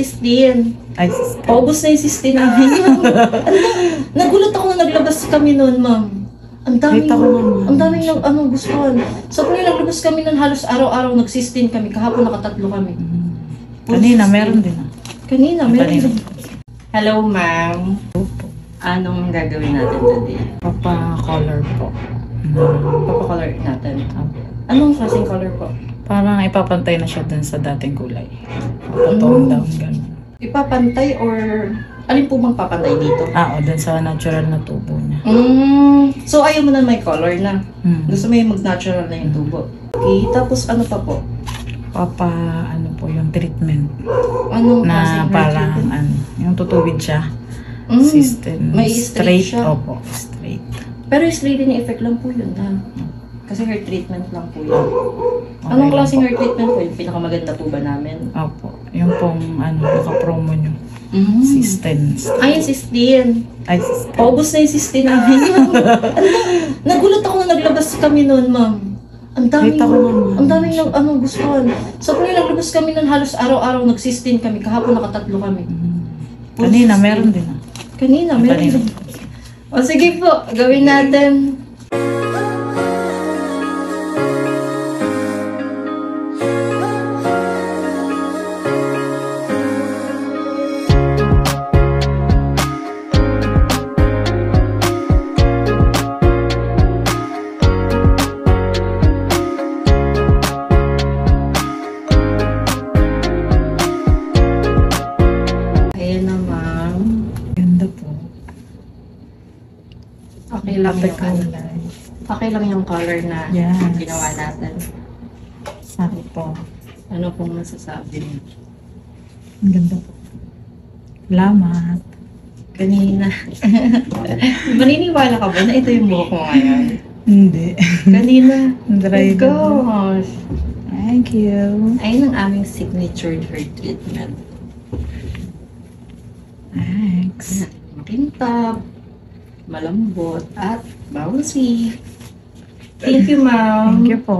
16. Ay, sister. Paubos na yung 16 namin. Nagulat ako na naglabas kami noon, ma'am. Ang daming gustuhan. So, kung naglabas kami noon, halos araw-araw nag-16 kami. Kahapon nakatatlo kami. Kanina, meron din. Kanina, meron din. Hello, ma'am. Anong gagawin natin today? Papa-color po. Papakolor natin. Anong klaseng color po? Parang ipapantay na siya dun sa dating kulay. Papatone down, gano'n. Ipapantay or alin po bang papantay dito? Dun sa natural na tubo niya. So ayaw mo na may color na. Gusto mo yung mag-natural na yung tubo. Okay, tapos ano pa po? Ano po yung treatment. Anong Na klaseng hair parang, treatment? yung tutuwid siya. System. May straight siya? Opo, straight. Pero straightening effect lang po yun na. Kasi hair treatment lang po yun. Okay Anong lang klaseng po. hair treatment po? Yung pinakamaganda po ba namin? Opo. Yung pong, naka-promo nyo. System. Ay, yung 16. Ay, sister. Paubos na yung 16 namin. Nagulat ako na naglabas kami noon, ma'am. Ang daming gustuhan. So, kung naglabas kami noon, halos araw-araw nag-16 kami. Kahapon nakatatlo kami. Kanina, meron din. Kanina, meron din. O sige po, gawin natin. Ayan na, ma'am. Ganda po. Okay lang yung kulay. Okay lang yung color na Yes. ginawa natin. Sabi po. Ano pong masasabi niyo? Ang ganda po. Salamat. Kanina. Maniniwala ka ba na ito yung buhok mo ngayon? Hindi. Kanina. Dry Oh gosh. Thank you. Ayun ang aming signature hair treatment. Thanks. Makintab, malambot, at bouncy. Thank you, ma'am. Thank you po.